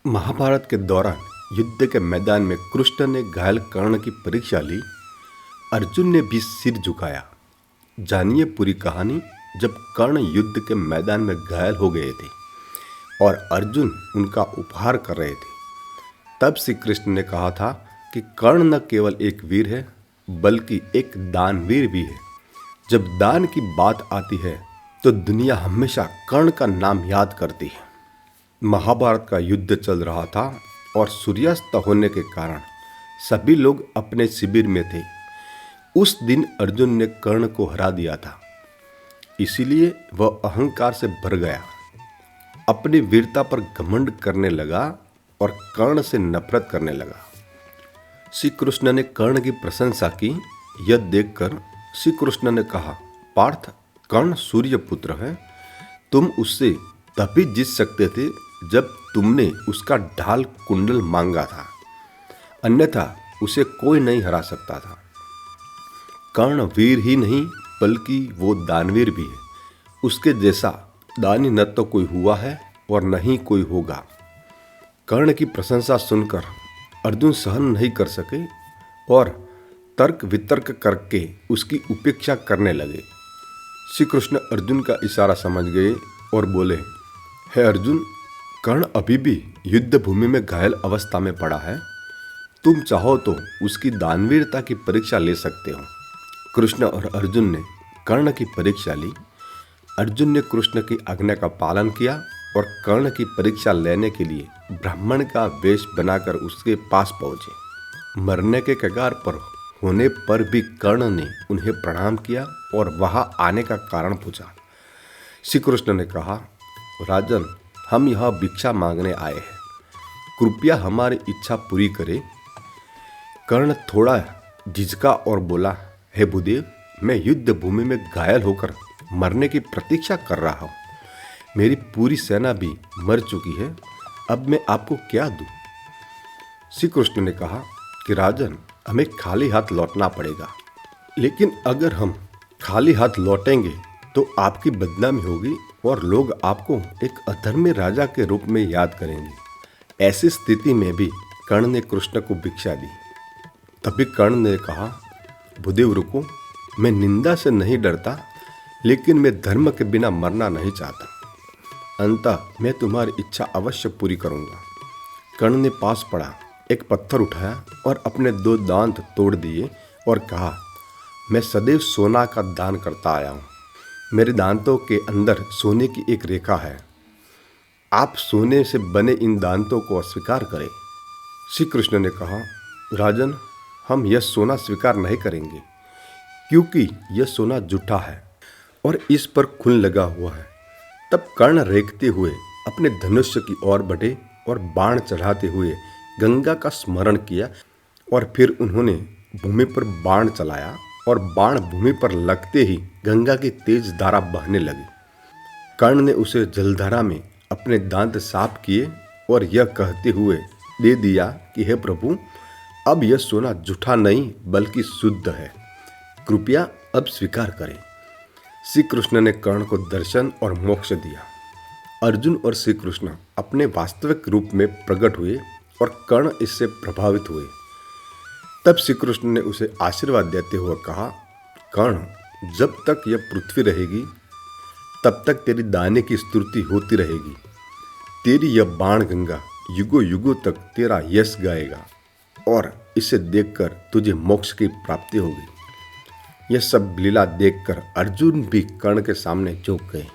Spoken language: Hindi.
महाभारत के दौरान युद्ध के मैदान में कृष्ण ने घायल कर्ण की परीक्षा ली। अर्जुन ने भी सिर झुकाया। जानिए पूरी कहानी। जब कर्ण युद्ध के मैदान में घायल हो गए थे और अर्जुन उनका उपहार कर रहे थे, तब श्री कृष्ण ने कहा था कि कर्ण न केवल एक वीर है बल्कि एक दानवीर भी है। जब दान की बात आती है तो दुनिया हमेशा कर्ण का नाम याद करती है। महाभारत का युद्ध चल रहा था और सूर्यास्त होने के कारण सभी लोग अपने शिविर में थे। उस दिन अर्जुन ने कर्ण को हरा दिया था, इसीलिए वह अहंकार से भर गया, अपनी वीरता पर घमंड करने लगा और कर्ण से नफरत करने लगा। श्री कृष्ण ने कर्ण की प्रशंसा की। यह देखकर श्री कृष्ण ने कहा, पार्थ, कर्ण सूर्य पुत्र है। तुम उससे तभी जीत सकते थे जब तुमने उसका ढाल कुंडल मांगा था, अन्यथा उसे कोई नहीं हरा सकता था। कर्ण वीर ही नहीं बल्कि वो दानवीर भी है। उसके जैसा दानी न तो कोई हुआ है और न ही कोई होगा। कर्ण की प्रशंसा सुनकर अर्जुन सहन नहीं कर सके और तर्क वितर्क करके उसकी उपेक्षा करने लगे। श्री कृष्ण अर्जुन का इशारा समझ गए और बोले, हे अर्जुन, कर्ण अभी भी युद्ध भूमि में घायल अवस्था में पड़ा है। तुम चाहो तो उसकी दानवीरता की परीक्षा ले सकते हो। कृष्ण और अर्जुन ने कर्ण की परीक्षा ली। अर्जुन ने कृष्ण की आज्ञा का पालन किया और कर्ण की परीक्षा लेने के लिए ब्राह्मण का वेश बनाकर उसके पास पहुंचे। मरने के कगार पर होने पर भी कर्ण ने उन्हें प्रणाम किया और वहां आने का कारण पूछा। श्री कृष्ण ने कहा, राजन, हम यहाँ भिक्षा मांगने आए हैं, कृपया हमारी इच्छा पूरी करें। कर्ण थोड़ा झिझका और बोला, हे भूदेव, मैं युद्ध भूमि में घायल होकर मरने की प्रतीक्षा कर रहा हूँ। मेरी पूरी सेना भी मर चुकी है, अब मैं आपको क्या दूं? श्री कृष्ण ने कहा कि राजन, हमें खाली हाथ लौटना पड़ेगा, लेकिन अगर हम खाली हाथ लौटेंगे तो आपकी बदनामी होगी और लोग आपको एक अधर्मी राजा के रूप में याद करेंगे। ऐसी स्थिति में भी कर्ण ने कृष्ण को भिक्षा दी। तभी कर्ण ने कहा, भूदेव रुको, मैं निंदा से नहीं डरता, लेकिन मैं धर्म के बिना मरना नहीं चाहता। अंततः मैं तुम्हारी इच्छा अवश्य पूरी करूंगा। कर्ण ने पास पड़ा एक पत्थर उठाया और अपने 2 दांत तोड़ दिए और कहा, मैं सदैव सोना का दान करता आया हूँ। मेरे दांतों के अंदर सोने की एक रेखा है। आप सोने से बने इन दांतों को अस्वीकार करें। श्री कृष्ण ने कहा, राजन, हम यह सोना स्वीकार नहीं करेंगे, क्योंकि यह सोना जूठा है और इस पर खून लगा हुआ है। तब कर्ण रेंगते हुए अपने धनुष्य की ओर बढ़े और बाण चढ़ाते हुए गंगा का स्मरण किया और फिर उन्होंने भूमि पर बाण चलाया और बाण भूमि पर लगते ही गंगा की तेज धारा बहने लगी। कर्ण ने उसे जलधारा में अपने दांत साफ किए और यह कहते हुए दे दिया कि हे प्रभु, अब यह सोना जूठा नहीं बल्कि शुद्ध है, कृपया अब स्वीकार करें। श्री कृष्ण ने कर्ण को दर्शन और मोक्ष दिया। अर्जुन और श्री कृष्ण अपने वास्तविक रूप में प्रकट हुए और कर्ण इससे प्रभावित हुए। तब श्री कृष्ण ने उसे आशीर्वाद देते हुए कहा, कर्ण, जब तक यह पृथ्वी रहेगी तब तक तेरी दाने की स्तुति होती रहेगी। तेरी यह बाण गंगा युगों युगों तक तेरा यश गाएगा और इसे देखकर तुझे मोक्ष की प्राप्ति होगी। यह सब लीला देखकर अर्जुन भी कर्ण के सामने झुक गए।